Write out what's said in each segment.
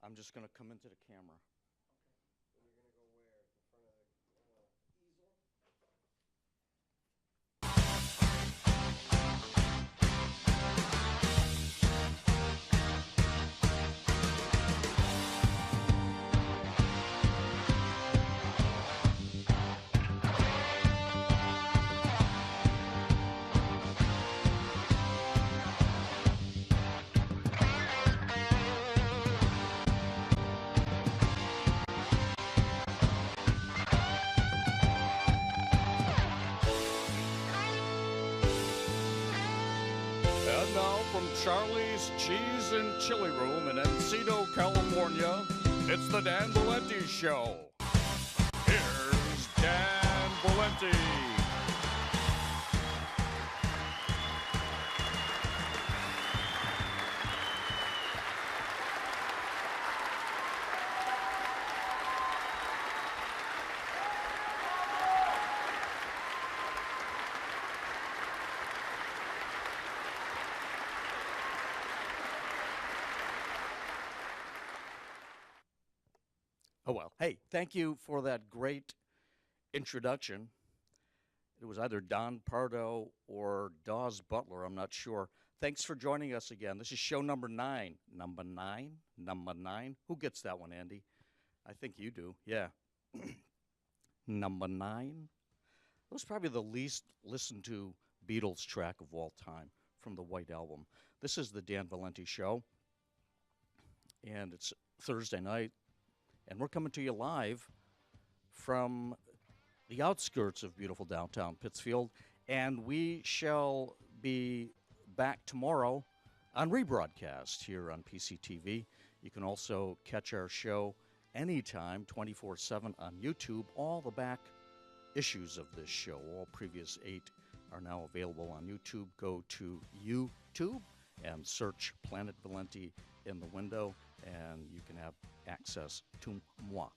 I'm just going to come into the camera. And now from Charlie's Cheese and Chili Room in Encino, California, it's the Dan Valenti Show. Here's Dan Valenti. Oh, well. Hey, thank you for that great introduction. It was either Don Pardo or Dawes Butler, I'm not sure. Thanks for joining us again. This is show number 9. Number 9? Number 9? Who gets that one, Andy? I think you do, yeah. Number 9? That was probably the least listened to Beatles track of all time from the White Album. This is the Dan Valenti Show, and it's Thursday night. And we're coming to you live from the outskirts of beautiful downtown Pittsfield. And we shall be back tomorrow on rebroadcast here on PCTV. You can also catch our show anytime, 24/7 on YouTube. All the back issues of this show, all previous 8, are now available on YouTube. Go to YouTube and search Planet Valenti in the window, and you can have access to moi.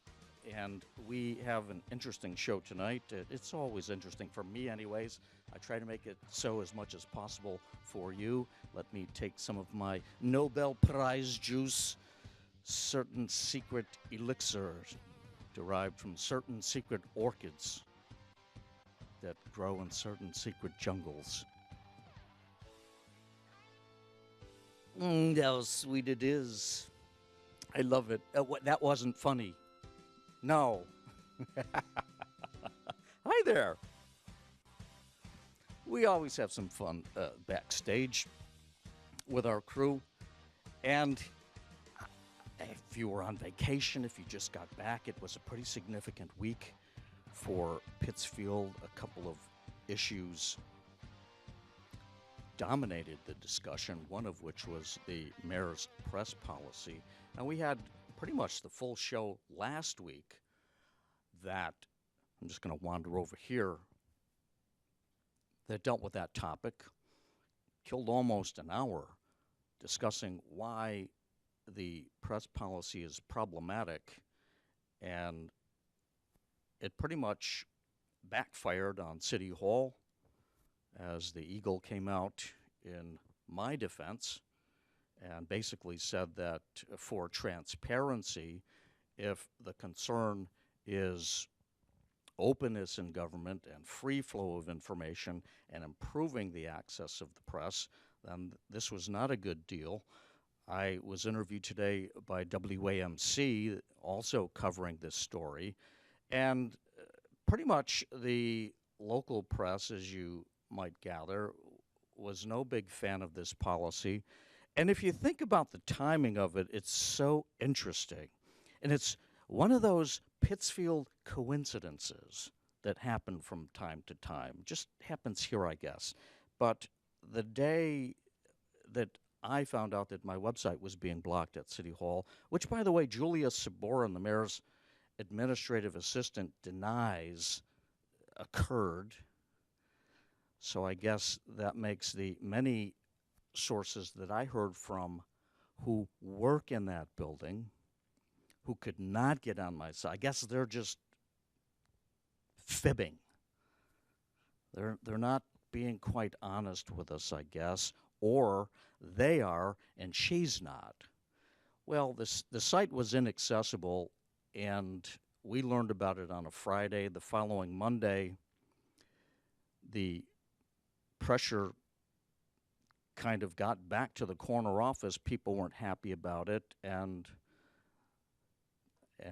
And we have an interesting show tonight. It's always interesting for me anyways. I try to make it so as much as possible for you. Let me take some of my Nobel Prize juice, certain secret elixirs derived from certain secret orchids that grow in certain secret jungles. How sweet it is. I love it. That wasn't funny. No. Hi there. We always have some fun backstage with our crew. And if you were on vacation, if you just got back, it was a pretty significant week for Pittsfield. A couple of issues dominated the discussion, one of which was the mayor's press policy. And we had pretty much the full show last week that, I'm just going to wander over here, that dealt with that topic, killed almost an hour discussing why the press policy is problematic, and it pretty much backfired on City Hall as the Eagle came out in my defense and basically said that for transparency, if the concern is openness in government and free flow of information and improving the access of the press, then this was not a good deal. I was interviewed today by WAMC, also covering this story, and pretty much the local press, as you might gather, was no big fan of this policy. And if you think about the timing of it, it's so interesting. And it's one of those Pittsfield coincidences that happen from time to time. Just happens here, I guess. But the day that I found out that my website was being blocked at City Hall, which, by the way, Julia Saborin, the mayor's administrative assistant, denies occurred. So I guess that makes the many sources that I heard from who work in that building, who could not get on my side, I guess they're just fibbing. They're not being quite honest with us, I guess, or they are and she's not. Well, the site was inaccessible, and we learned about it on a Friday. The following Monday, the pressure kind of got back to the corner office. People weren't happy about it, and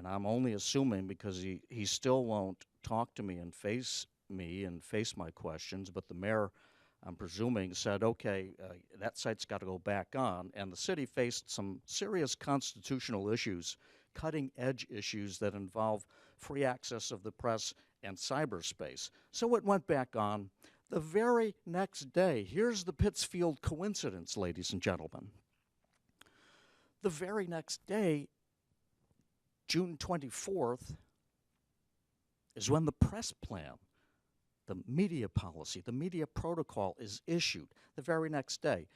I'm only assuming because he still won't talk to me and face my questions. But the mayor, I'm presuming, said, okay, that site's got to go back on. And the city faced some serious constitutional issues, cutting edge issues that involve free access of the press and cyberspace. So it went back on. The very next day, here's the Pittsfield coincidence, ladies and gentlemen. The very next day, June 24th, is when the press plan, the media policy, the media protocol is issued the very next day.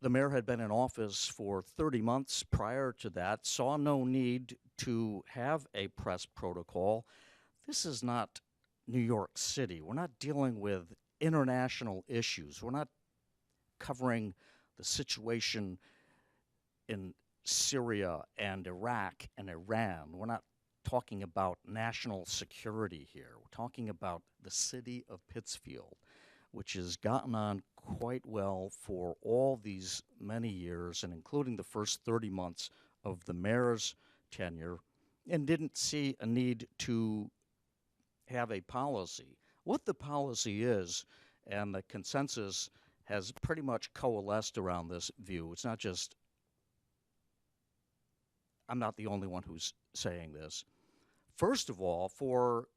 The mayor had been in office for 30 months prior to that, saw no need to have a press protocol. This is not New York City. We're not dealing with international issues. We're not covering the situation in Syria and Iraq and Iran. We're not talking about national security here. We're talking about the city of Pittsfield, which has gotten on quite well for all these many years, and including the first 30 months of the mayor's tenure, and didn't see a need to have a policy. What the policy is, and the consensus has pretty much coalesced around this view. It's not just, I'm not the only one who's saying this. First of all, for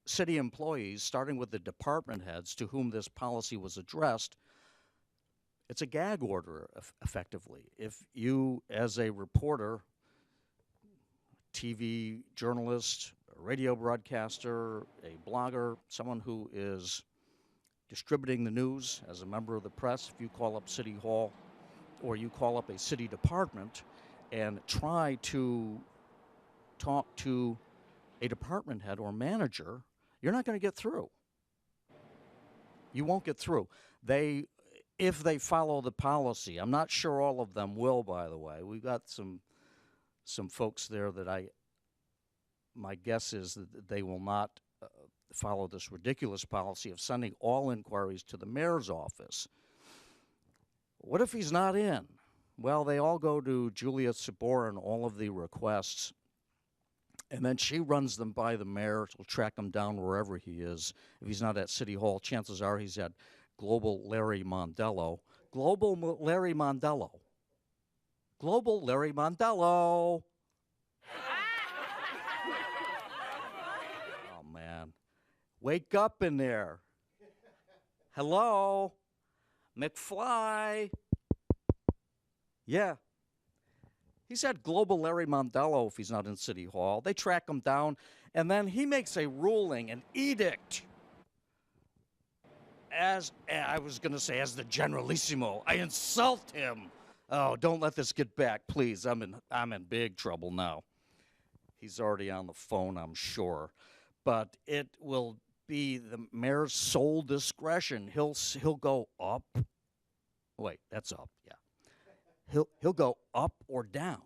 city employees, starting with the department heads to whom this policy was addressed, it's a gag order, effectively. If you, as a reporter, TV journalist, a radio broadcaster, a blogger, someone who is distributing the news as a member of the press, if you call up City Hall or you call up a city department and try to talk to a department head or manager, you're not going to get through. You won't get through. If they follow the policy, I'm not sure all of them will, by the way. We've got some folks there that my guess is that they will not follow this ridiculous policy of sending all inquiries to the mayor's office. What if he's not in? Well, they all go to Julia Sabor and all of the requests, and then she runs them by the mayor. She'll track him down wherever he is. If he's not at City Hall, chances are he's at Global Larry Mondello. Global Larry Mondello. Global Larry Mondello. Oh, man. Wake up in there. Hello? McFly. Yeah. He's at Global Larry Mondello if he's not in City Hall. They track him down, and then he makes a ruling, an edict. As the Generalissimo. I insult him. Oh, don't let this get back, please. I'm in big trouble now. He's already on the phone, I'm sure. But it will be the mayor's sole discretion. He'll go up. Wait, that's up, yeah. He'll go up or down.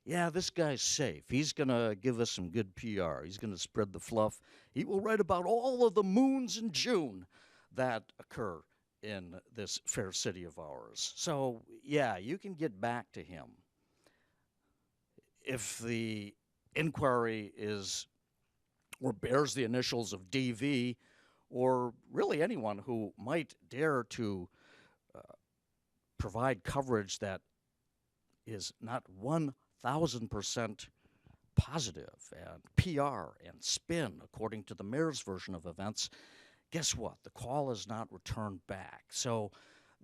Yeah, this guy's safe. He's going to give us some good PR. He's going to spread the fluff. He will write about all of the moons in June that occur in this fair city of ours. So, yeah, you can get back to him. If the inquiry is or bears the initials of DV, or really anyone who might dare to provide coverage that is not 1,000% positive and PR and spin, according to the mayor's version of events, guess what? The call is not returned back. So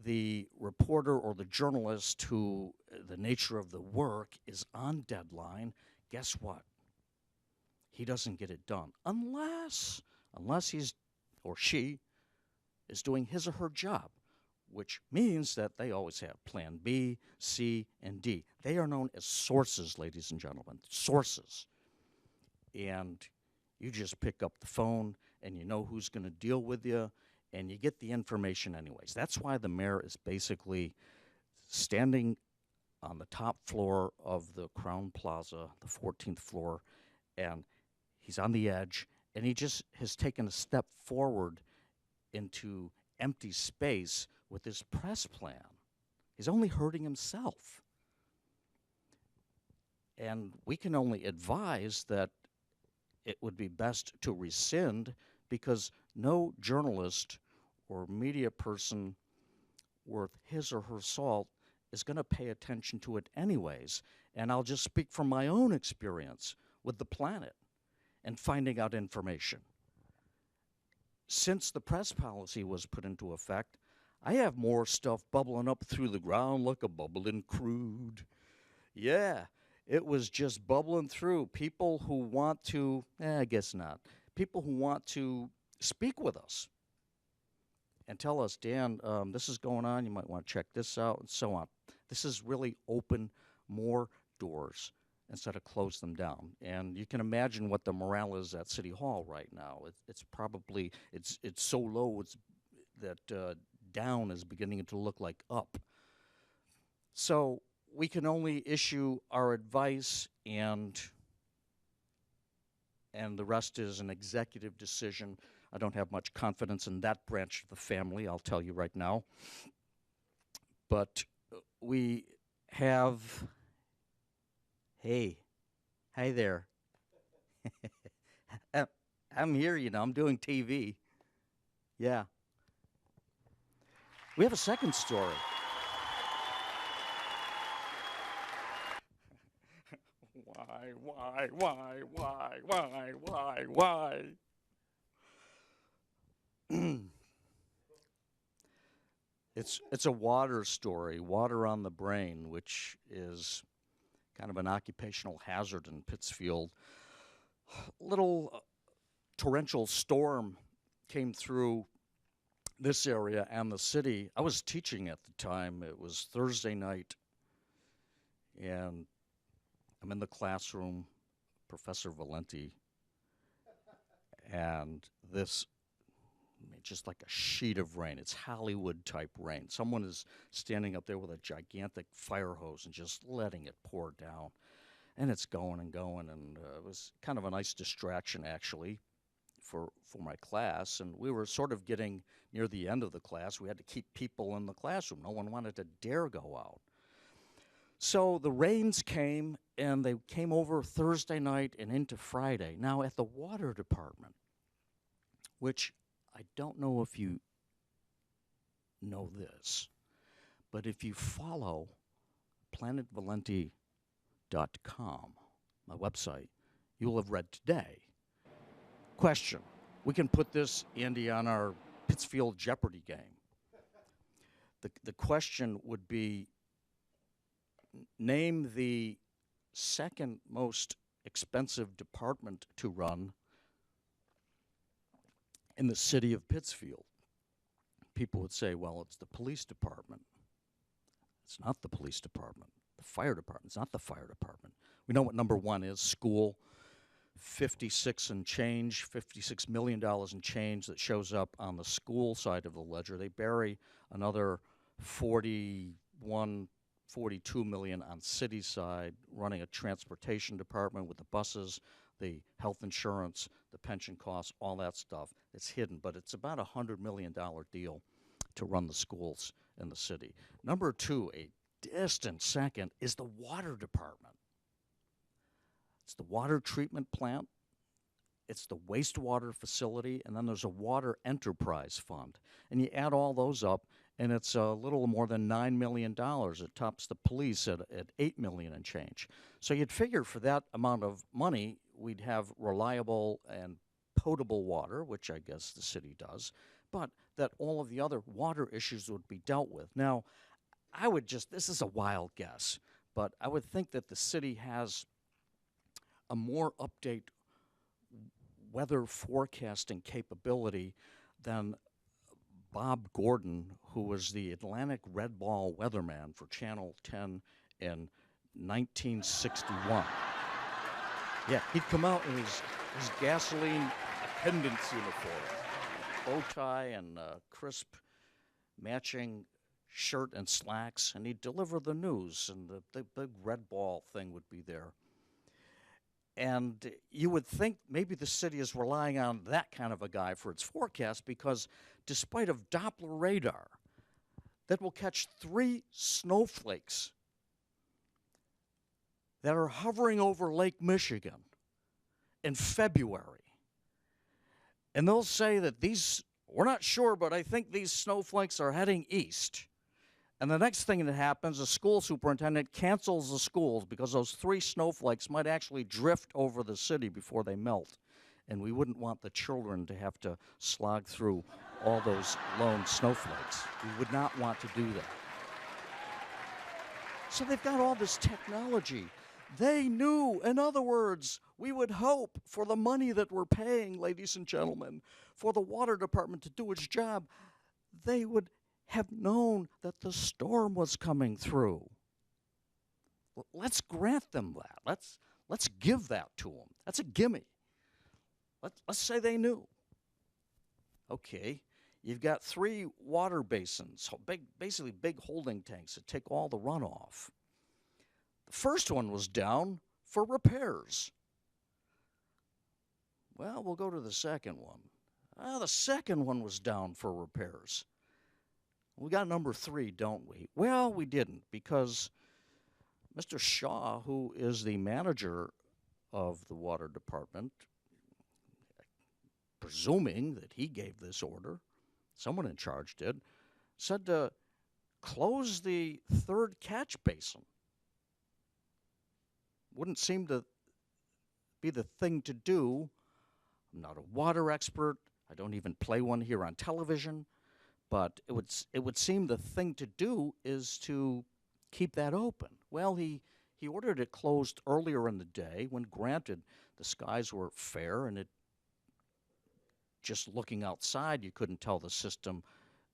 the reporter or the journalist who the nature of the work is on deadline, guess what? He doesn't get it done unless he's or she is doing his or her job, which means that they always have plan B, C, and D. They are known as sources, ladies and gentlemen, sources. And you just pick up the phone and you know who's going to deal with you, and you get the information anyways. That's why the mayor is basically standing on the top floor of the Crown Plaza, the 14th floor, and he's on the edge, and he just has taken a step forward into empty space with his press plan. He's only hurting himself. And we can only advise that it would be best to rescind, because no journalist or media person worth his or her salt is going to pay attention to it anyways. And I'll just speak from my own experience with the planet and finding out information. Since the press policy was put into effect, I have more stuff bubbling up through the ground like a bubbling crude. Yeah, it was just bubbling through. People who want to, I guess not, people who want to speak with us and tell us, Dan, this is going on, you might want to check this out, and so on. This has really opened more doors instead of close them down. And you can imagine what the morale is at City Hall right now. It's probably, it's so low that down is beginning to look like up. So we can only issue our advice, and the rest is an executive decision. I don't have much confidence in that branch of the family, I'll tell you right now. But we have, hey, hi there. I'm here, I'm doing TV. Yeah. We have a second story. Why? It's a water story, water on the brain, which is kind of an occupational hazard in Pittsfield. Little torrential storm came through this area and the city. I was teaching at the time. It was Thursday night, and I'm in the classroom, Professor Valenti, and this, just like a sheet of rain. It's Hollywood-type rain. Someone is standing up there with a gigantic fire hose and just letting it pour down. And it's going and going, and it was kind of a nice distraction, actually, for my class. And we were sort of getting near the end of the class. We had to keep people in the classroom. No one wanted to dare go out. So the rains came, and they came over Thursday night and into Friday. Now, at the water department, which I don't know if you know this, but if you follow planetvalenti.com, my website, you will have read today. Question. We can put this, Andy, on our Pittsfield Jeopardy game. The question would be, name the second most expensive department to run in the city of Pittsfield. People would say, well, it's the police department. It's not the police department. The fire department. It's not the fire department. We know what number one is, school. $56 million and change that shows up on the school side of the ledger. They bury another 42 million on city side, running a transportation department with the buses, the health insurance, the pension costs, all that stuff. It's hidden, but it's about a $100 million deal to run the schools in the city. Number two, a distant second, is the water department. It's the water treatment plant, it's the wastewater facility, and then there's a water enterprise fund. And you add all those up, and it's a little more than $9 million. It tops the police at $8 million and change. So you'd figure for that amount of money, we'd have reliable and potable water, which I guess the city does, but that all of the other water issues would be dealt with. Now, this is a wild guess, but I would think that the city has a more update weather forecasting capability than Bob Gordon, who was the Atlantic Red Ball weatherman for Channel 10 in 1961. Yeah, he'd come out in his gasoline attendant's uniform, bow tie and crisp matching shirt and slacks, and he'd deliver the news, and the big red ball thing would be there. And you would think maybe the city is relying on that kind of a guy for its forecast, because despite of Doppler radar that will catch 3 snowflakes that are hovering over Lake Michigan in February, and they'll say that we're not sure, but I think these snowflakes are heading east. And the next thing that happens, the school superintendent cancels the schools because those 3 snowflakes might actually drift over the city before they melt. And we wouldn't want the children to have to slog through all those lone snowflakes. We would not want to do that. So they've got all this technology. They knew, in other words, we would hope for the money that we're paying, ladies and gentlemen, for the water department to do its job, they would have known that the storm was coming through. Let's grant them that. Let's give that to them. That's a gimme. Let's say they knew. Okay, you've got 3 water basins, basically big holding tanks that take all the runoff. The first one was down for repairs. Well, we'll go to the second one. The second one was down for repairs. We got number 3, don't we? Well, we didn't, because Mr. Shaw, who is the manager of the water department, presuming that he gave this order, someone in charge did, said to close the 3rd catch basin. Wouldn't seem to be the thing to do. I'm not a water expert. I don't even play one here on television. But it would seem the thing to do is to keep that open. Well, he ordered it closed earlier in the day when, granted, the skies were fair, and just looking outside, you couldn't tell the system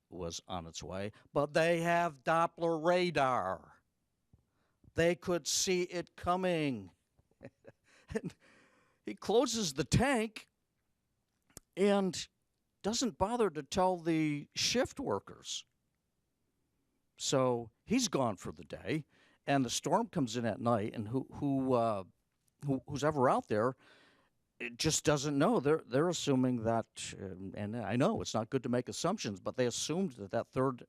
was on its way. But they have Doppler radar. They could see it coming. And he closes the tank and doesn't bother to tell the shift workers. So he's gone for the day, and the storm comes in at night, and who's ever out there, it just doesn't know. They're assuming that, and I know it's not good to make assumptions, but they assumed that 3rd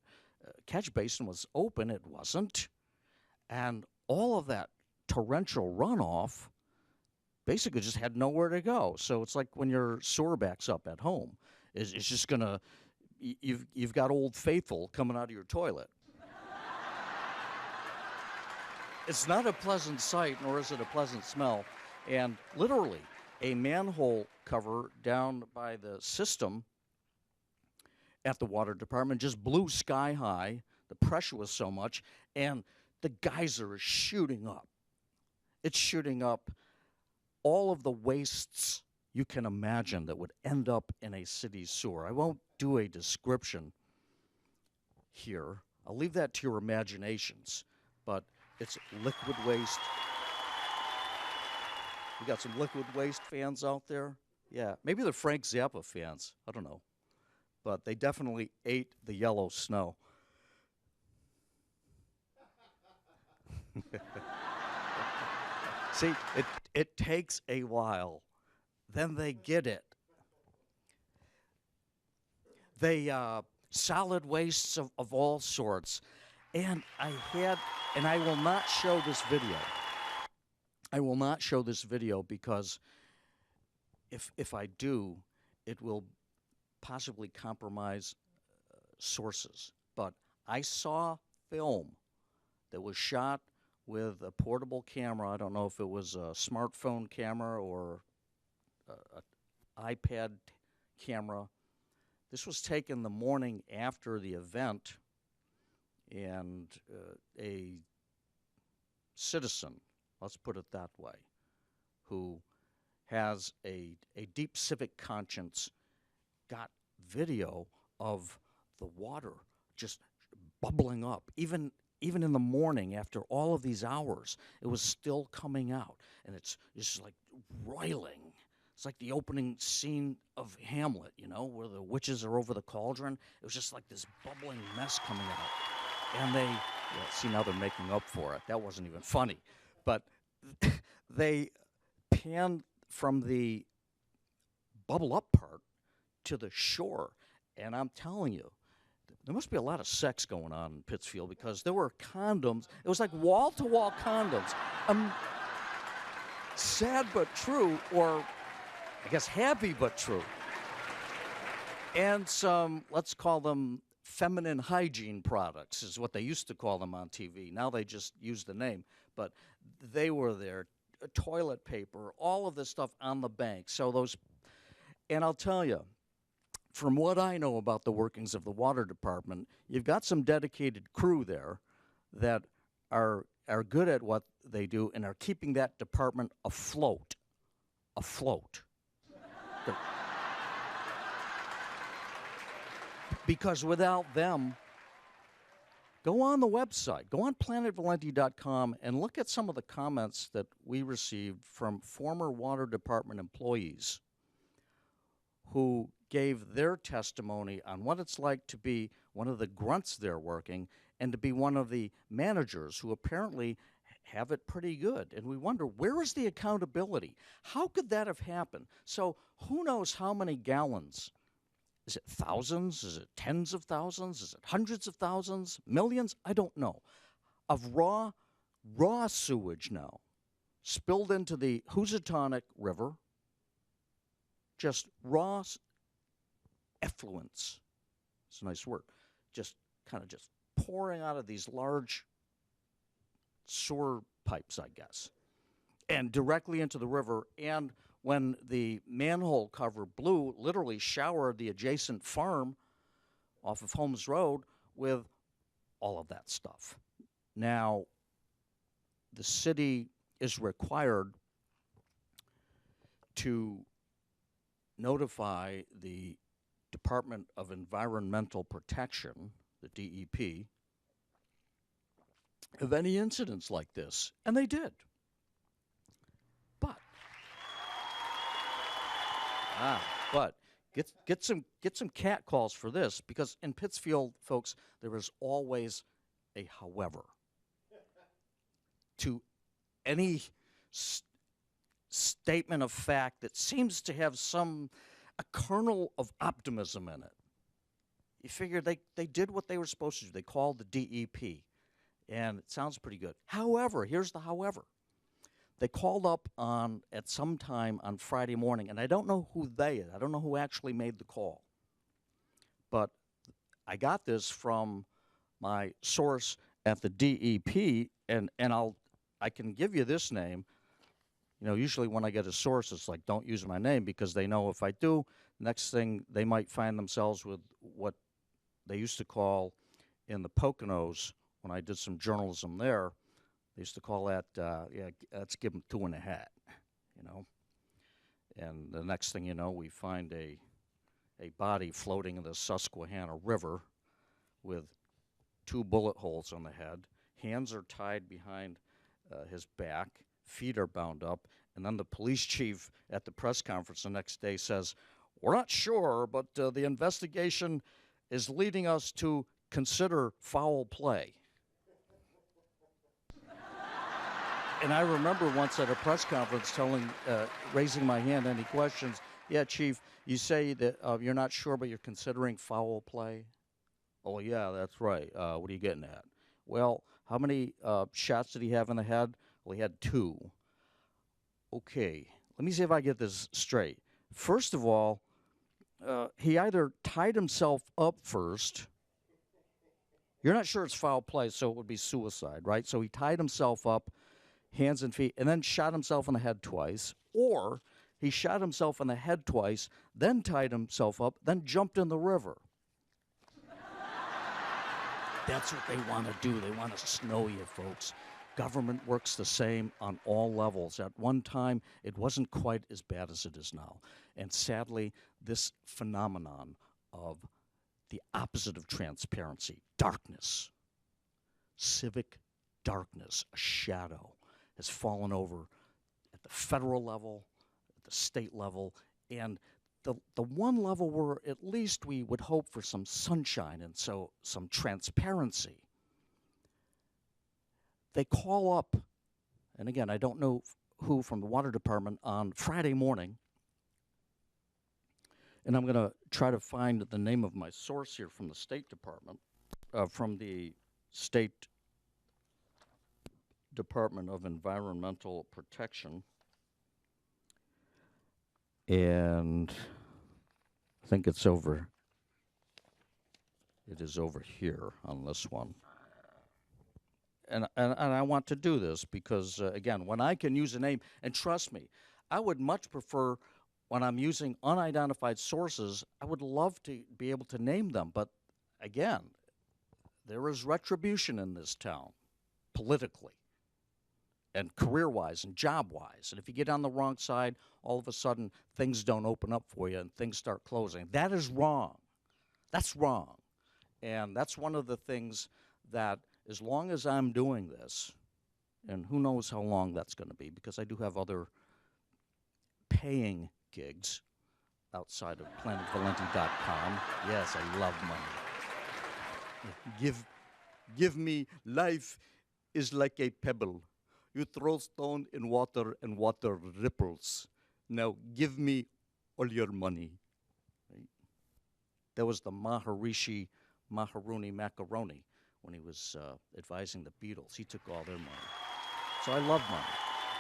catch basin was open. It wasn't, and all of that torrential runoff basically just had nowhere to go. So it's like when your sewer backs up at home. It's just gonna, you've got Old Faithful coming out of your toilet. It's not a pleasant sight, nor is it a pleasant smell. And literally, a manhole cover down by the system at the water department just blew sky high. The pressure was so much, and the geyser is shooting up. It's shooting up all of the wastes you can imagine that would end up in a city sewer. I won't do a description here. I'll leave that to your imaginations. But it's liquid waste. We got some liquid waste fans out there. Yeah, maybe they're Frank Zappa fans. I don't know. But they definitely ate the yellow snow. See, it takes a while. Then they get it. They solid wastes of all sorts. And I will not show this video. I will not show this video because if I do, it will possibly compromise sources. But I saw film that was shot with a portable camera. I don't know if it was a smartphone camera or an iPad camera. This was taken the morning after the event, and a citizen, let's put it that way, who has a deep civic conscience, got video of the water just bubbling up. Even in the morning, after all of these hours, it was still coming out, and it's just like roiling. It's like the opening scene of Hamlet, you know, where the witches are over the cauldron. It was just like this bubbling mess coming out. And they, yeah, see, now they're making up for it. That wasn't even funny. But they panned from the bubble up part to the shore. And I'm telling you, there must be a lot of sex going on in Pittsfield because there were condoms. It was like wall to wall condoms. Sad but true, or I guess happy but true. And some, let's call them feminine hygiene products, is what they used to call them on TV. Now they just use the name. But they were there. Toilet paper, all of this stuff on the bank. So those, and I'll tell you, from what I know about the workings of the water department, you've got some dedicated crew there that are good at what they do and are keeping that department afloat. Because without them, go on the website, go on planetvalenti.com and look at some of the comments that we received from former water department employees who gave their testimony on what it's like to be one of the grunts there working and to be one of the managers who apparently have it pretty good. And we wonder, where is the accountability? How could that have happened? So who knows how many gallons? Is it thousands? Is it tens of thousands? Is it hundreds of thousands? Millions? I don't know. Of raw sewage now spilled into the Housatonic River. Just raw effluents. It's a nice word. Just kind of just pouring out of these large sewer pipes, I guess, and directly into the river. And when the manhole cover blew, literally showered the adjacent farm off of Holmes Road with all of that stuff. Now, the city is required to notify the Department of Environmental Protection, the DEP, of any incidents like this, and they did. But get some cat calls for this, because in Pittsfield, folks, there is always a however to any statement of fact that seems to have a kernel of optimism in it. You figure they did what they were supposed to do. They called the DEP, and it sounds pretty good. However, here's the however. They called up at some time on Friday morning, and I don't know who they is. I don't know who actually made the call. But I got this from my source at the DEP, and I can give you this name. You know, usually when I get a source, it's like, don't use my name, because they know if I do, next thing they might find themselves with what they used to call in the Poconos, when I did some journalism there, they used to call that, let's give them 2 in a hat, you know. And the next thing you know, we find a body floating in the Susquehanna River with 2 bullet holes on the head. Hands are tied behind his back. Feet are bound up. And then the police chief at the press conference the next day says, we're not sure, but the investigation is leading us to consider foul play. And I remember once at a press conference raising my hand, any questions? Yeah, Chief, you say that you're not sure, but you're considering foul play? Oh, yeah, that's right. What are you getting at? Well, how many shots did he have in the head? Well, he had 2. Okay, let me see if I get this straight. First of all, he either tied himself up first. You're not sure it's foul play, so it would be suicide, right? So he tied himself up, hands and feet, and then shot himself in the head twice. Or he shot himself in the head twice, then tied himself up, then jumped in the river. That's what they want to do. They want to snow you, folks. Government works the same on all levels. At one time, it wasn't quite as bad as it is now. And sadly, this phenomenon of the opposite of transparency, darkness, civic darkness, a shadow, has fallen over at the federal level, at the state level, and the one level where at least we would hope for some sunshine and so some transparency they call up, and again, I don't know who from the water department on Friday morning, and I'm going to try to find the name of my source here from the State Department, from the State Department of Environmental Protection. And I think it is over here on this one. And I want to do this because, again, when I can use a name, and trust me, I would much prefer when I'm using unidentified sources, I would love to be able to name them. But again, there is retribution in this town, politically and career-wise and job-wise. And if you get on the wrong side, all of a sudden things don't open up for you and things start closing. That is wrong. That's wrong. And that's one of the things that, as long as I'm doing this, and who knows how long that's going to be, because I do have other paying gigs outside of planetvalenti.com. Yes, I love money. Give me life is like a pebble. You throw stone in water and water ripples. Now give me all your money. Right? That was the Maharishi Maharuni Macaroni when he was advising the Beatles. He took all their money. So I love money.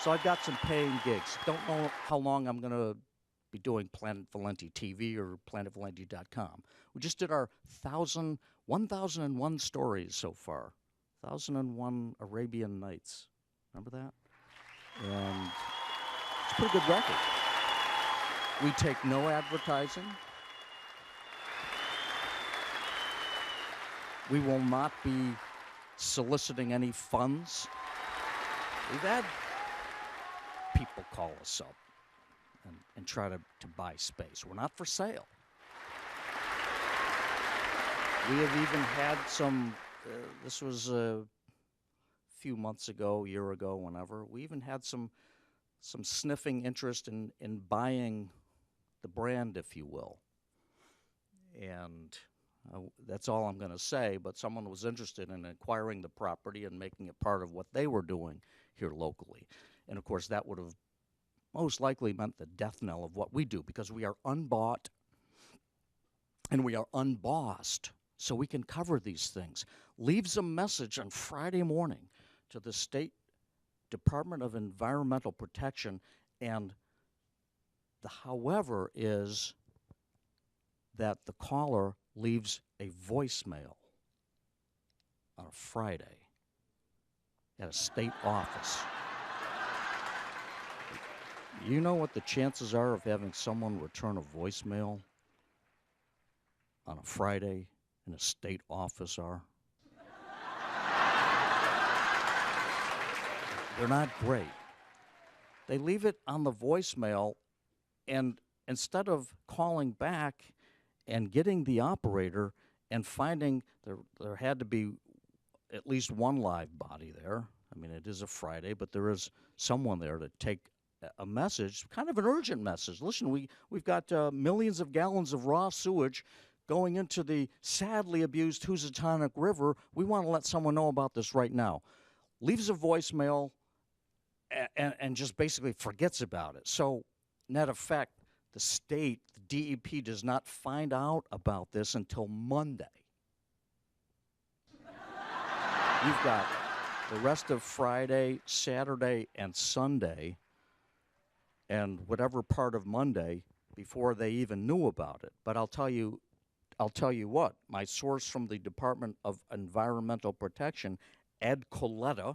So I've got some paying gigs. Don't know how long I'm going to be doing Planet Valenti TV or planetvalenti.com. We just did our 1,001 stories so far. 1,001 Arabian Nights. Remember that? And it's a pretty good record. We take no advertising. We will not be soliciting any funds. We've had people call us up and try to buy space. We're not for sale. We have even had some, this was a few months ago, a year ago, whenever, we even had some sniffing interest in buying the brand, if you will. And that's all I'm going to say, but someone was interested in acquiring the property and making it part of what they were doing here locally. And of course, that would have most likely meant the death knell of what we do, because we are unbought and we are unbossed, so we can cover these things. Leaves a message on Friday morning to the State Department of Environmental Protection, and the however is that the caller leaves a voicemail on a Friday at a state office. You know what the chances are of having someone return a voicemail on a Friday in a state office are? They're not great. They leave it on the voicemail, and instead of calling back and getting the operator and finding there had to be at least one live body there. I mean, it is a Friday, but there is someone there to take a message, kind of an urgent message. Listen, we've got millions of gallons of raw sewage going into the sadly abused Housatonic River. We want to let someone know about this right now. Leaves a voicemail and just basically forgets about it. So, net effect, the state, the DEP, does not find out about this until Monday. You've got the rest of Friday, Saturday, and Sunday, and whatever part of Monday before they even knew about it. But I'll tell you what, my source from the Department of Environmental Protection, Ed Coletta,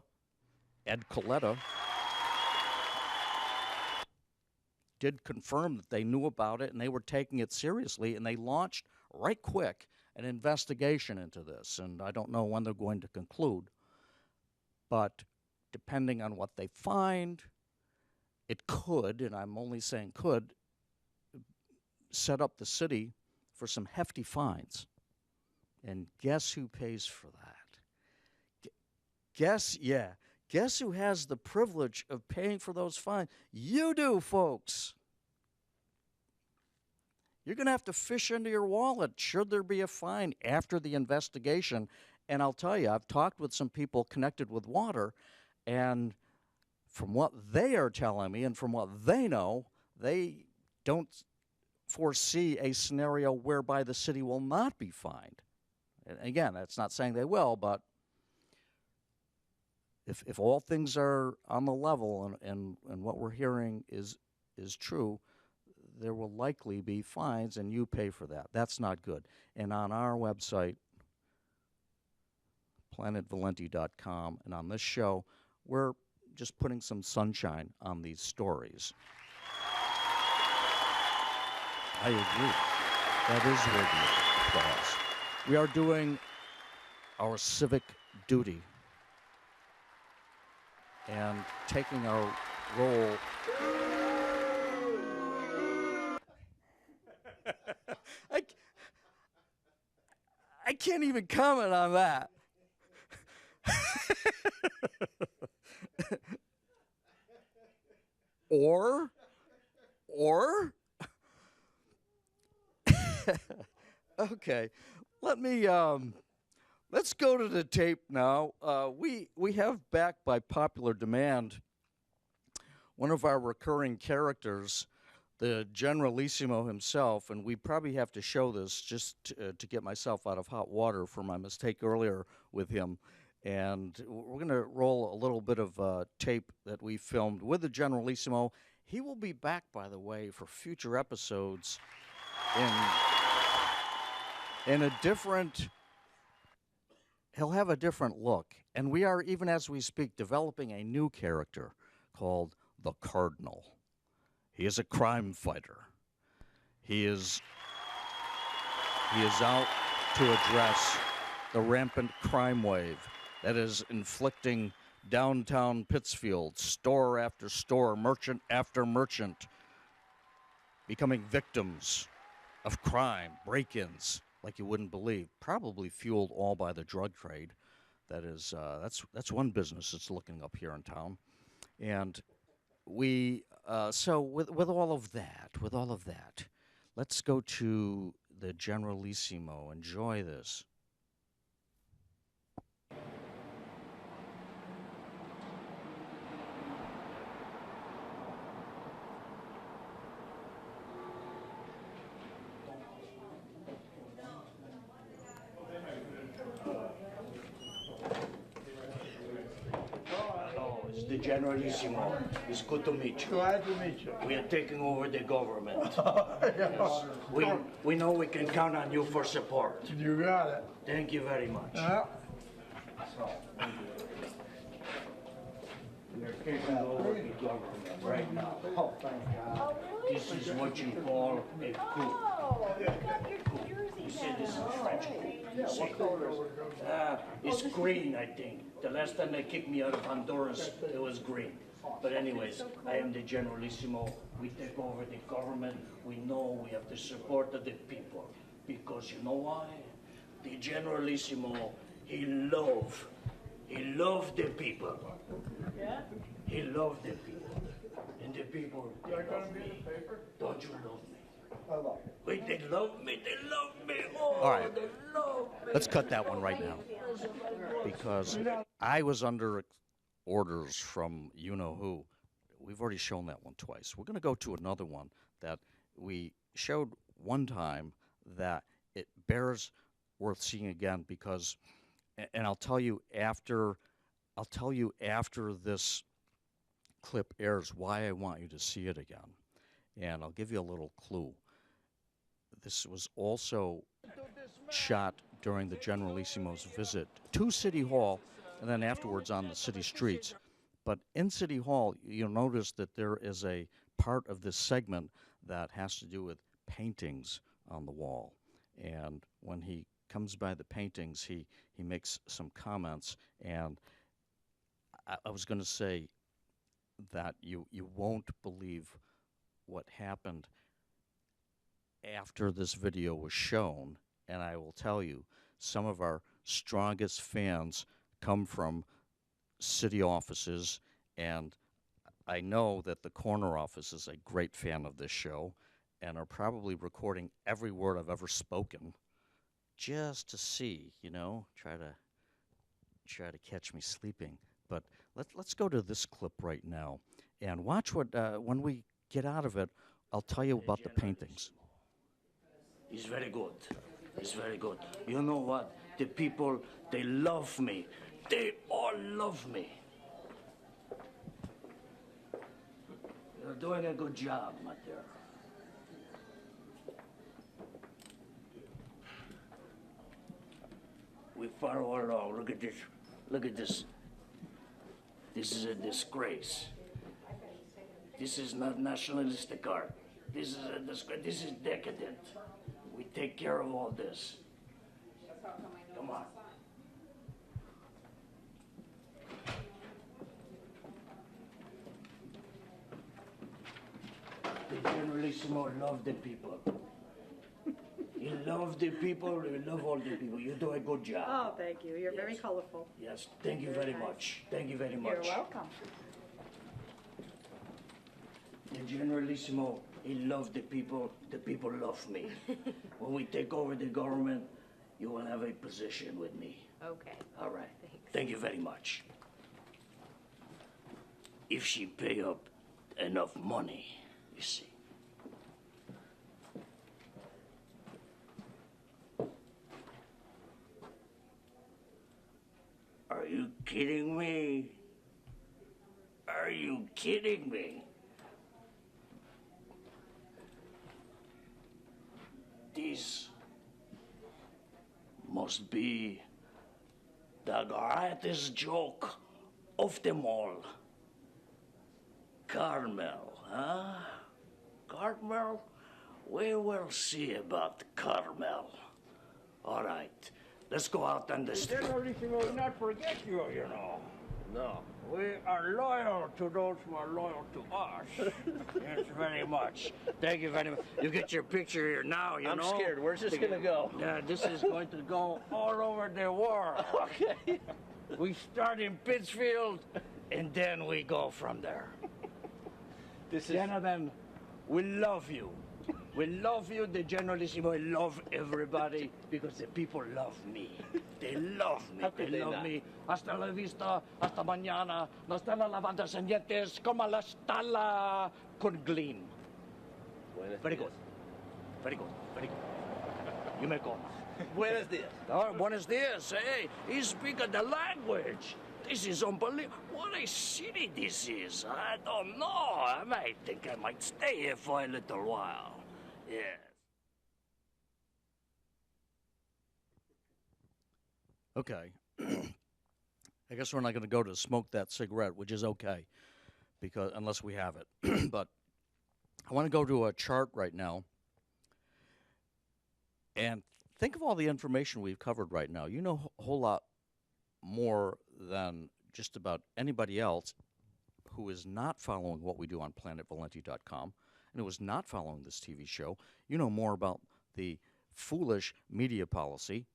did confirm that they knew about it and they were taking it seriously, and they launched right quick an investigation into this. And I don't know when they're going to conclude, but depending on what they find, it could, and I'm only saying could, set up the city for some hefty fines. And guess who pays for that? Guess who has the privilege of paying for those fines? You do, folks. You're going to have to fish into your wallet should there be a fine after the investigation. And I'll tell you, I've talked with some people connected with water, and from what they are telling me and from what they know, they don't foresee a scenario whereby the city will not be fined. And again, that's not saying they will, but if all things are on the level and what we're hearing is true, there will likely be fines and you pay for that. That's not good. And on our website, planetvalenti.com, and on this show, we're just putting some sunshine on these stories. I agree. That is worthy of applause. We are doing our civic duty and taking our role. I can't even comment on that. or okay, let me let's go to the tape now. We have back by popular demand one of our recurring characters, the Generalissimo himself, and we probably have to show this just to get myself out of hot water for my mistake earlier with him. And we're going to roll a little bit of tape that we filmed with the Generalissimo. He will be back, by the way, for future episodes in a different, he'll have a different look. And we are, even as we speak, developing a new character called the Cardinal. He is a crime fighter. He is out to address the rampant crime wave that is inflicting downtown Pittsfield, store after store, merchant after merchant, becoming victims of crime, break-ins like you wouldn't believe, probably fueled all by the drug trade. That is, that's one business that's looking up here in town. And we, so with all of that, let's go to the Generalissimo. Enjoy this. It's the Generalissimo. It's good to meet you. Glad to meet you. We are taking over the government. Yes. We know we can count on you for support. You got it. Thank you very much. Yeah. We are taking over the government right now. Oh, thank God. This is what you call a coup. Oh, you got your jersey. You said this is French coup. It's green, I think. The last time they kicked me out of Honduras, it was green. But anyways, I am the Generalissimo. We take over the government. We know we have the support of the people. Because you know why? The Generalissimo, he loved the people. Yeah? He loved the people. And the people, they love me. Don't you love me? I love it. Wait, they love me. Oh, All right. they love me. Let's cut that one right now. Because I was under orders from you-know-who. We've already shown that one twice. We're going to go to another one that we showed one time that it bears worth seeing again because, and I'll tell you after this clip airs why I want you to see it again. And I'll give you a little clue. This was also shot during the Generalissimo's visit to City Hall and then afterwards on the city streets. But in City Hall, you'll notice that there is a part of this segment that has to do with paintings on the wall. And when he comes by the paintings, he makes some comments. And I was going to say that you won't believe what happened after this video was shown, and I will tell you, some of our strongest fans come from city offices, and I know that the corner office is a great fan of this show and are probably recording every word I've ever spoken just to see, try to try to catch me sleeping. But let's go to this clip right now and watch what when we get out of it. I'll tell you about the paintings. It's very good. It's very good. You know what? The people, they love me. They all love me. You're doing a good job, my dear. We follow along. Look at this. Look at this. This is a disgrace. This is not nationalistic art. This is a disgrace. This is decadent. We take care of all this. Come on. The Generalissimo love the people. You love the people, you love all the people. You do a good job. Oh, thank you. You're very Yes. colorful. Yes, thank you very much. Thank you very much. You're welcome. The Generalissimo, he loves the people love me. When we take over the government, you will have a position with me. Okay. All right. Thanks. Thank you very much. If she pay up enough money, you see. Are you kidding me? Are you kidding me? This must be the greatest joke of them all. Carmel, huh? Carmel? We will see about Carmel. All right, let's go out on the street. Generalissimo will not forget you, you know. No. We are loyal to those who are loyal to us. Yes, very much. Thank you very much. You get your picture here now, you I'm know? scared. Where's this gonna go? Yeah, this is going to go all over the world. Okay. We start in Pittsfield, and then we go from there. This is Gentlemen, we love you. We love you, the Generalissimo. I love everybody because the people love me. They love me. How could they love not? me. Hasta la vista, hasta mañana. No están las lavandas en dientes como la stala con gleam. Buenos Very dias. good. Very good. Very good. You may go. Buenos dias. Oh, buenos dias. Hey, he speaks the language. This is unbelievable. What a city this is. I don't know. I might think I might stay here for a little while. Yes. Okay. I guess we're not going to go to smoke that cigarette, which is okay, because unless we have it. But I want to go to a chart right now and think of all the information we've covered right now. You know a whole lot more than just about anybody else who is not following what we do on planetvalenti.com and who is not following this TV show. You know more about the foolish media policy,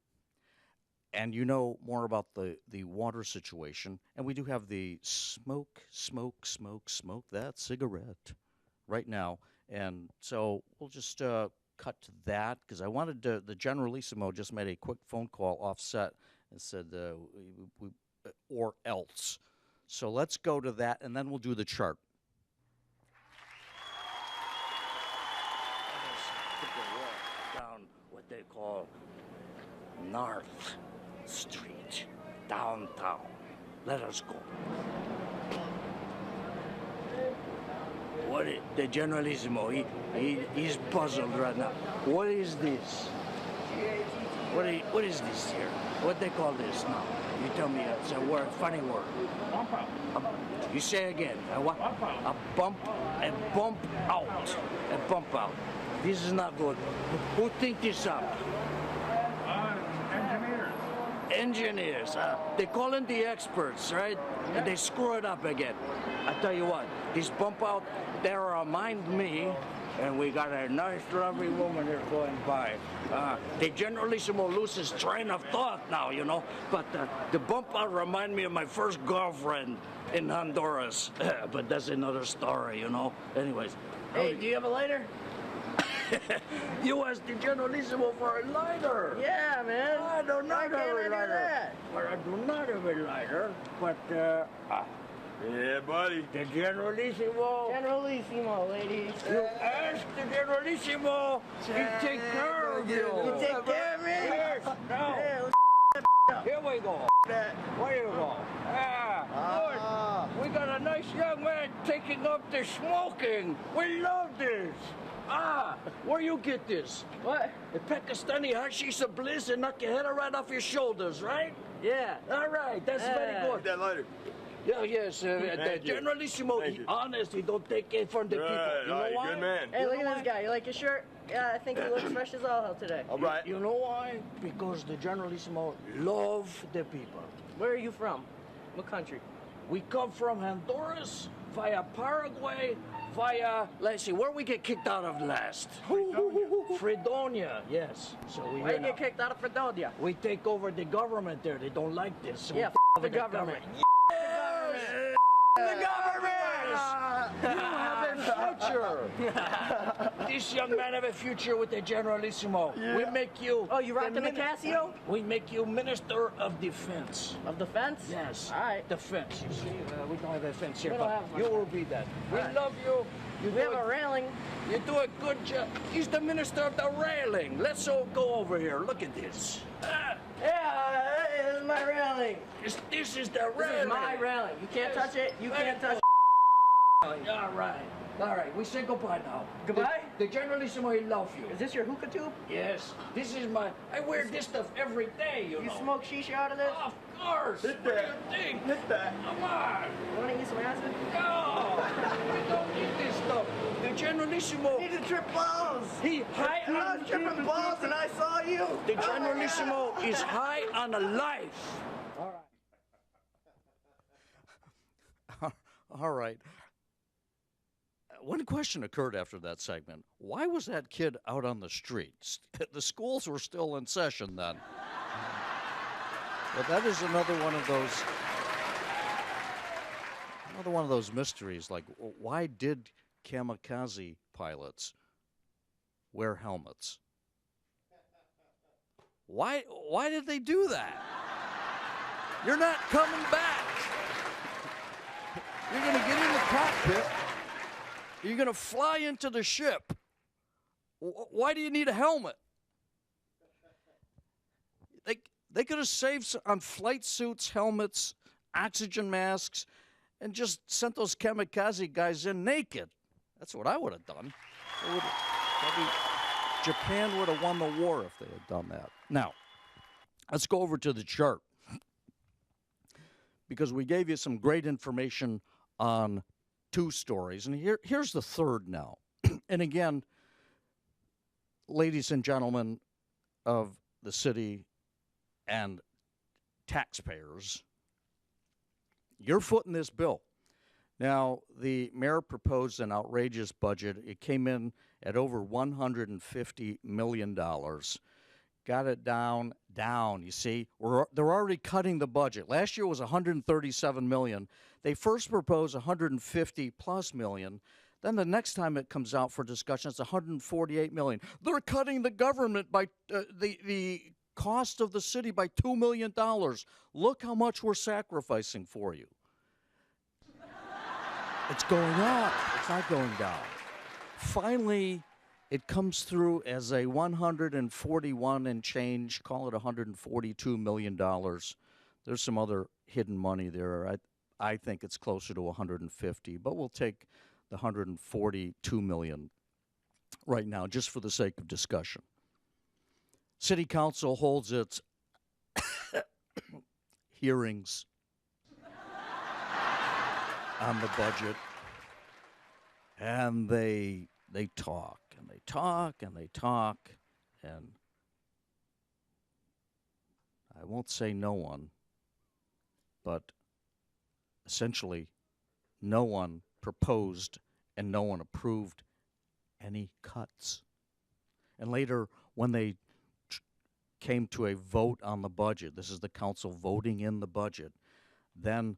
and you know more about the water situation. And we do have the smoke that cigarette right now. And so we'll just cut to that, because I wanted to, the Generalissimo just made a quick phone call offset and said, or else. So let's go to that, and then we'll do the chart. Let us take a walk down what they call North Street, downtown. Let us go. The Generalissimo, he's puzzled right now. What is this? What is this here? What they call this now? You tell me. It's a word, funny word. Bump out. You say again. What? Bump out. A bump out. A bump out. This is not good. Who think this up? Engineers. Engineers. They call in the experts, right? And they screw it up again. I tell you what, this bump out, they remind me, and we got a nice, lovely woman here going by. The Generalissimo loses train of thought now, you know. But the bump out remind me of my first girlfriend in Honduras. But that's another story, you know. Anyways. Hey, do you have a lighter? You asked the Generalissimo for a lighter. Yeah, man. I do Why not can't have I a do lighter. that? Well, I do not have a lighter, but Yeah, buddy. the Generalissimo. Generalissimo, ladies. You ask the Generalissimo, he take care of you. You take care of me? Yes. Now, Yeah, here we go. that. Where you go? Good. We got a nice young man taking up the smoking. We love this. Where you get this? What? The Pakistani hashish of bliss and knock your head right off your shoulders, right? Yeah. All right, that's very Yeah. good. That lighter. Yeah, yes, the Thank you. Generalissimo, Thank he you. honest, he don't take it from the people. Right, You know right, why? good man. Hey, look You know at this guy. You like his shirt? Yeah, I think he looks fresh as all hell today. All right. You know why? Because the Generalissimo love the people. Where are you from? What country? We come from Honduras, via Paraguay, via, let's see, where we get kicked out of last? Fredonia, yes. So we Why here you get now. kicked out of Fredonia? We take over the government there. They don't like this. So Yeah, we the government. Yes! The government! You have a future. This young man have a future with the Generalissimo. We make you. Oh, you rocking the mini- Casio? We make you Minister of Defense. Of defense? Yes. All right. Defense. You see, we don't have a fence here, We don't but have one. you will be that. We All right. love you. You We do have a a, railing. you do a good job. He's the Minister of the Railing. Let's all go over here. Look at this. Yeah, hey, this is my railing. This is the This railing. is my railing. You can't touch it. You can't touch it. All right. All right. We say goodbye now. Goodbye? The Generalissimo, he love you. Is this your hookah tube? Yes. This is my. I wear this stuff every day. You You know. smoke shisha out of this? Of course. Hit What that. do you think? Hit that. Come on. You want to eat some acid? No. We don't need this stuff. The Generalissimo. Need to trip balls. He high I on was tripping balls and I saw you. The Generalissimo is high on a life. All right. One question occurred after that segment. Why was that kid out on the streets? The schools were still in session then. But that is another one of those mysteries. Like, why did kamikaze pilots wear helmets? Why did they do that? You're not coming back. You're going to get in the cockpit. You're going to fly into the ship. Why do you need a helmet? They could have saved on flight suits, helmets, oxygen masks, and just sent those kamikaze guys in naked. That's what I would have done. Maybe Japan would have won the war if they had done that. Now, let's go over to the chart, because we gave you some great information on two stories, and here's the third now. And again, ladies and gentlemen of the city and taxpayers, you're footing this bill. Now, the mayor proposed an outrageous budget. It came in at over $150 million. Got it down. You see, they're already cutting the budget. Last year was $137 million. They first proposed $150 plus million. Then the next time it comes out for discussion, it's $148 million. They're cutting the government by the cost of the city by $2 million. Look how much we're sacrificing for you. It's going up. It's not going down. Finally, it comes through as a 141 and change, call it $142 million. There's some other hidden money there. I think it's closer to 150, but we'll take the 142 million right now, just for the sake of discussion. City Council holds its hearings on the budget, and they talk and they talk and they talk, and I won't say no one, but essentially no one proposed and no one approved any cuts. And later, when they came to a vote on the budget, this is the council voting in the budget, then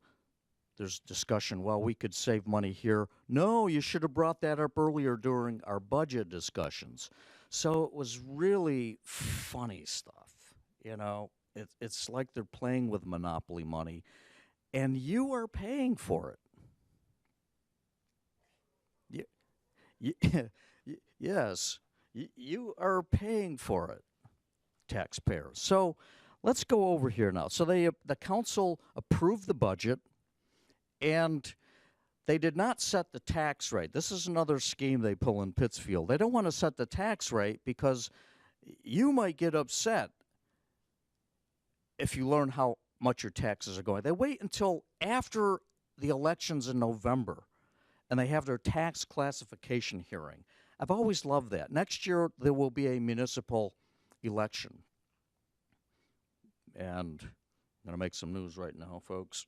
there's discussion, well, we could save money here. No, you should have brought that up earlier during our budget discussions. So it was really funny stuff. You know, it's like they're playing with monopoly money, and you are paying for it. You, yes, you are paying for it, taxpayers. So let's go over here now. So the council approved the budget, and they did not set the tax rate. This is another scheme they pull in Pittsfield. They don't want to set the tax rate because you might get upset if you learn how much your taxes are going. They wait until after the elections in November, and they have their tax classification hearing. I've always loved that. Next year, there will be a municipal election. And I'm going to make some news right now, folks.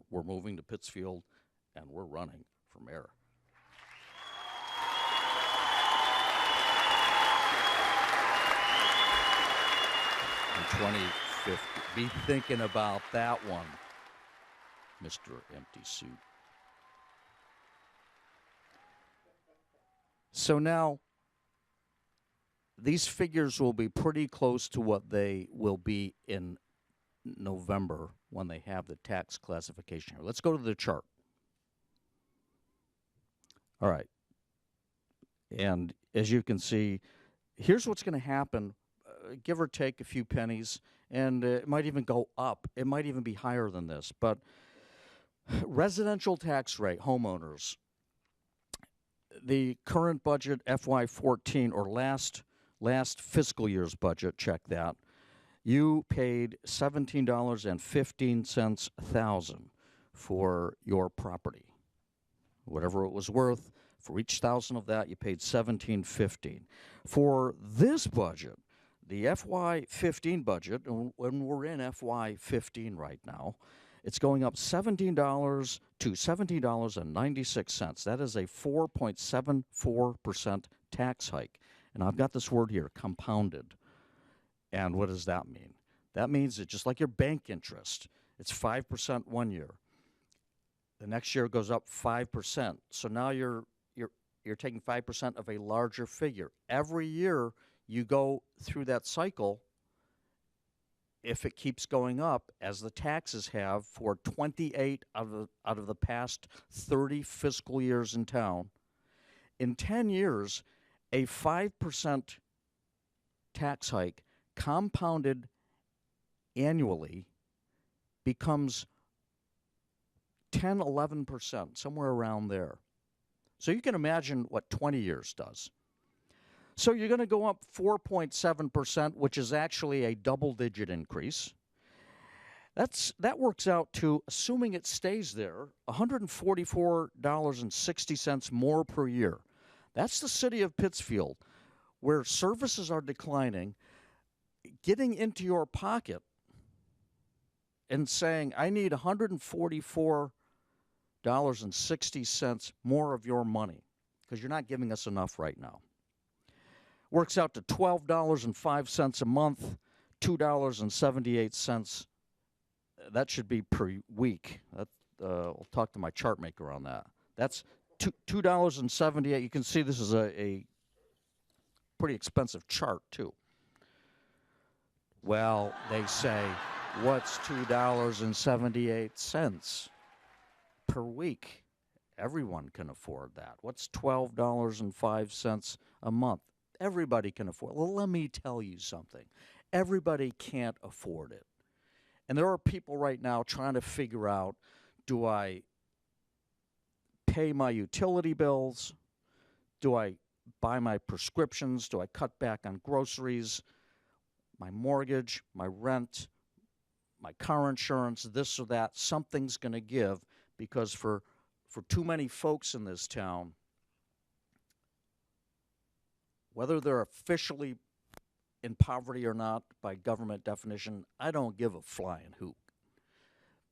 We're moving to Pittsfield, and we're running for mayor. In 2050. Be thinking about that one, Mr. Empty Suit. So now, these figures will be pretty close to what they will be in November when they have the tax classification here. Let's go to the chart. All right. And as you can see, here's what's going to happen, give or take a few pennies, and it might even go up. It might even be higher than this. But residential tax rate, homeowners, the current budget, FY14, or last fiscal year's budget, check that, you paid $17.15 thousand for your property. Whatever it was worth, for each thousand of that, you paid $17.15. For this budget, the FY15 budget, and when we're in FY15 right now, it's going up $17 to $17.96. That is a 4.74% tax hike. And I've got this word here, compounded. And what does that mean? That means it's just like your bank interest. It's 5% one year. The next year it goes up 5%. So now you're taking 5% of a larger figure. Every year you go through that cycle, if it keeps going up, as the taxes have for 28 out of the past 30 fiscal years in town, in 10 years, a 5% tax hike compounded annually becomes 10, 11%, somewhere around there. So you can imagine what 20 years does. So you're going to go up 4.7%, which is actually a double-digit increase. That works out to, assuming it stays there, $144.60 more per year. That's the city of Pittsfield, where services are declining, getting into your pocket and saying, I need $144.60 more of your money because you're not giving us enough right now. Works out to $12.05 a month, $2.78. That should be per week. I'll talk to my chart maker on that. That's $2.78. You can see this is a pretty expensive chart, too. Well, they say, what's $2.78 per week? Everyone can afford that. What's $12.05 a month? Everybody can afford it. Well, let me tell you something. Everybody can't afford it. And there are people right now trying to figure out, do I pay my utility bills? Do I buy my prescriptions? Do I cut back on groceries, my mortgage, my rent, my car insurance, this or that? Something's going to give, because for too many folks in this town, whether they're officially in poverty or not by government definition, I don't give a flying hoot.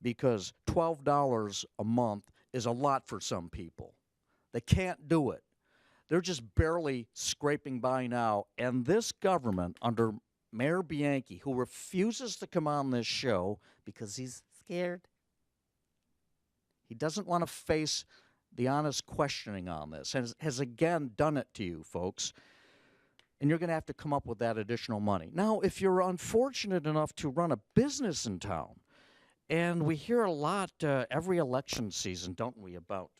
Because $12 a month is a lot for some people. They can't do it. They're just barely scraping by now. And this government, under Mayor Bianchi, who refuses to come on this show because he's scared. doesn't want to face the honest questioning on this, and has again done it to you, folks. And you're going to have to come up with that additional money. Now, if you're unfortunate enough to run a business in town, and we hear a lot every election season, don't we, about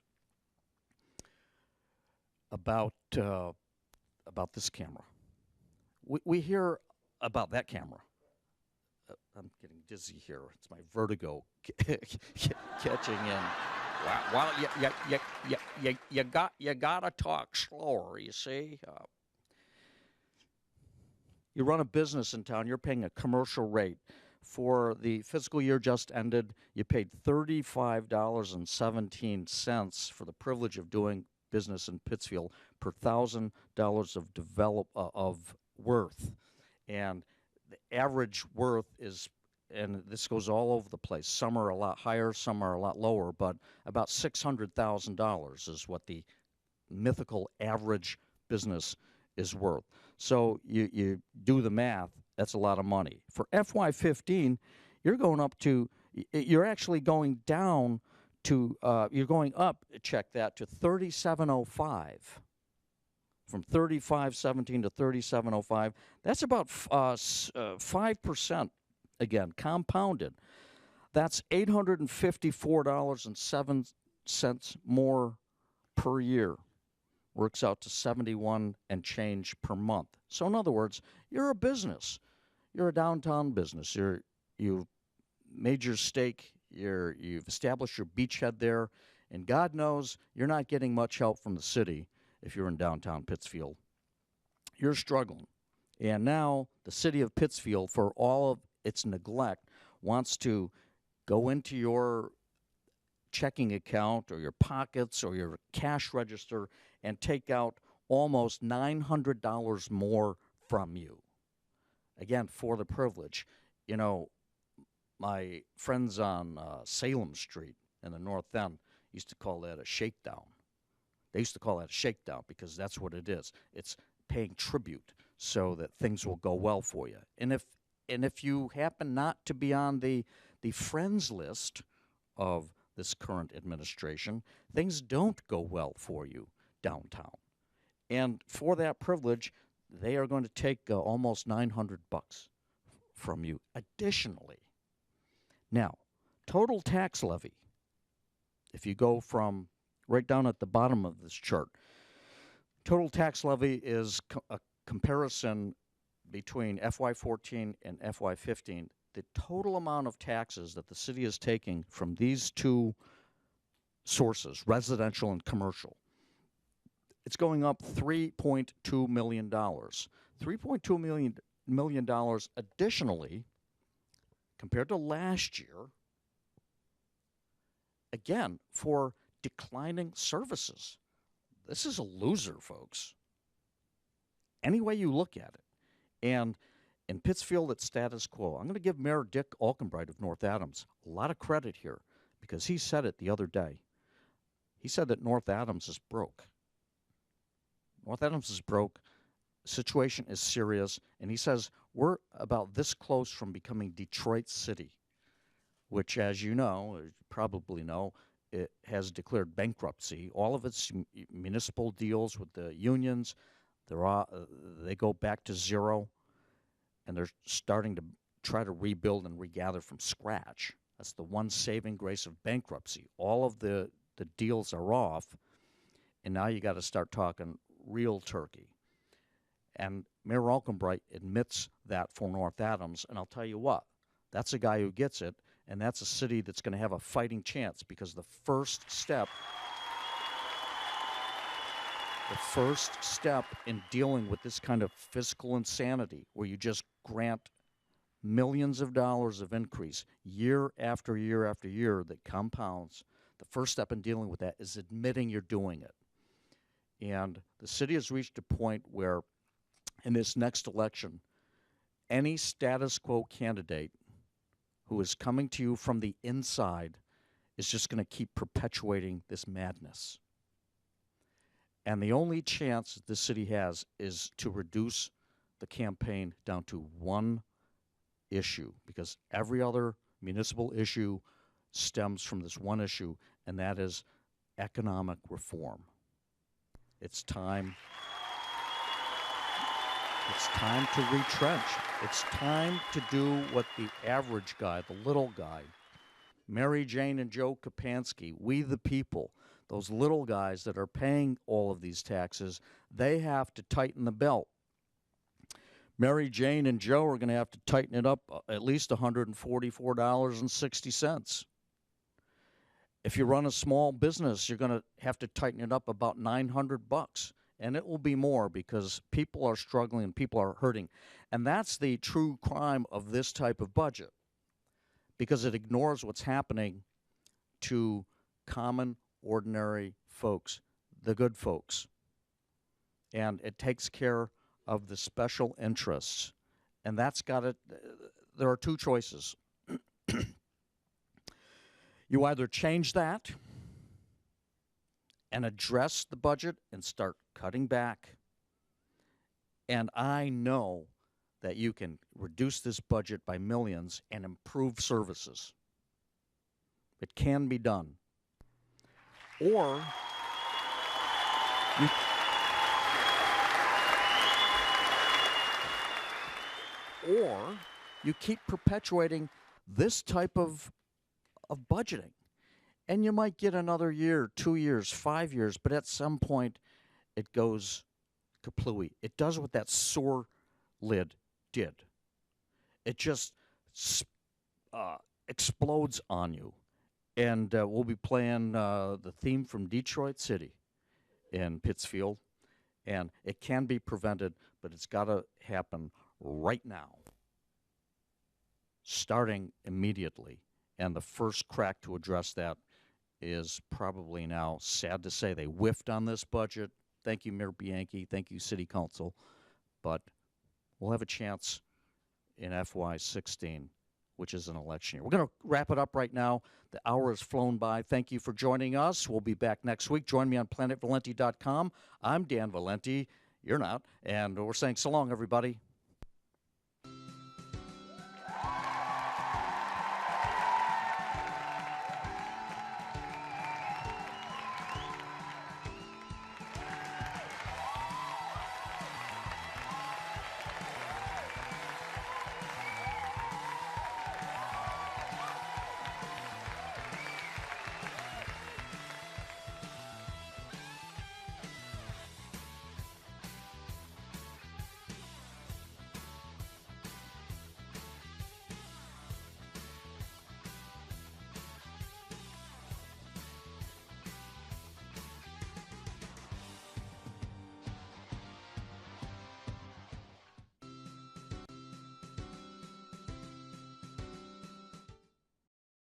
this camera. We hear about that camera. I'm getting dizzy here. It's my vertigo catching in. Well, you gotta talk slower. You see. You run a business in town. You're paying a commercial rate. For the fiscal year just ended, you paid $35.17 for the privilege of doing business in Pittsfield per $1,000 of worth, and the average worth is, and this goes all over the place. Some are a lot higher, some are a lot lower, but about $600,000 is what the mythical average business is worth. So you do the math. That's a lot of money. For FY15, you're actually going down to, you're going up, check that, to 3705. From 3517 to 3705. That's about 5%, again, compounded. That's $854.07 more per year. Works out to 71 and change per month. So in other words, you're a business. You're a downtown business. You've made your stake. You've established your beachhead there, and God knows you're not getting much help from the city if you're in downtown Pittsfield. You're struggling. And now the city of Pittsfield, for all of its neglect, wants to go into your checking account or your pockets or your cash register and take out almost $900 more from you. Again, for the privilege. You know, my friends on Salem Street in the North End used to call that a shakedown. They used to call that a shakedown because that's what it is. It's paying tribute so that things will go well for you. And if you happen not to be on the friends list of this current administration, things don't go well for you downtown. And for that privilege, they are going to take almost $900 from you additionally. Now, total tax levy, if you go from right down at the bottom of this chart, total tax levy is a comparison between FY14 and FY15. The total amount of taxes that the city is taking from these two sources, residential and commercial, it's going up $3.2 million. $3.2 million additionally, compared to last year, again, for declining services. This is a loser, folks. Any way you look at it. And in Pittsfield, it's status quo. I'm going to give Mayor Dick Alkenbright of North Adams a lot of credit here because he said it the other day. He said that North Adams is broke. North Adams is broke. The situation is serious. And he says we're about this close from becoming Detroit City, which, as you know, or probably know, it has declared bankruptcy. All of its municipal deals with the unions, they go back to zero, and they're starting to try to rebuild and regather from scratch. That's the one saving grace of bankruptcy. All of the deals are off, and now you got to start talking real turkey. And Mayor Alkenbright admits that for North Adams, and I'll tell you what, that's a guy who gets it, and that's a city that's going to have a fighting chance because the first step in dealing with this kind of fiscal insanity where you just grant millions of dollars of increase year after year after year that compounds, the first step in dealing with that is admitting you're doing it. And the city has reached a point where in this next election, any status quo candidate who is coming to you from the inside is just going to keep perpetuating this madness. And the only chance that this city has is to reduce the campaign down to one issue, because every other municipal issue stems from this one issue, and that is economic reform. It's time. It's time to retrench. It's time to do what the average guy, the little guy, Mary Jane and Joe Kapansky, we the people, those little guys that are paying all of these taxes, they have to tighten the belt. Mary Jane and Joe are going to have to tighten it up at least $144.60. If you run a small business, you're going to have to tighten it up about $900, and it will be more because people are struggling and people are hurting. And that's the true crime of this type of budget, because it ignores what's happening to common, ordinary folks, the good folks. And it takes care of the special interests. And that's got to, there are two choices. You either change that and address the budget and start cutting back. And I know that you can reduce this budget by millions and improve services. It can be done. Or you keep perpetuating this type of budgeting. And you might get another year, 2 years, 5 years, but at some point it goes kaplooey. It does what that sore lid did. It just explodes on you. And we'll be playing the theme from Detroit City in Pittsfield. And it can be prevented, but it's got to happen right now, starting immediately. And the first crack to address that is probably now, sad to say, they whiffed on this budget. Thank you, Mayor Bianchi. Thank you, City Council. But we'll have a chance in FY16, which is an election year. We're going to wrap it up right now. The hour has flown by. Thank you for joining us. We'll be back next week. Join me on planetvalenti.com. I'm Dan Valenti. You're not. And we're saying so long, everybody.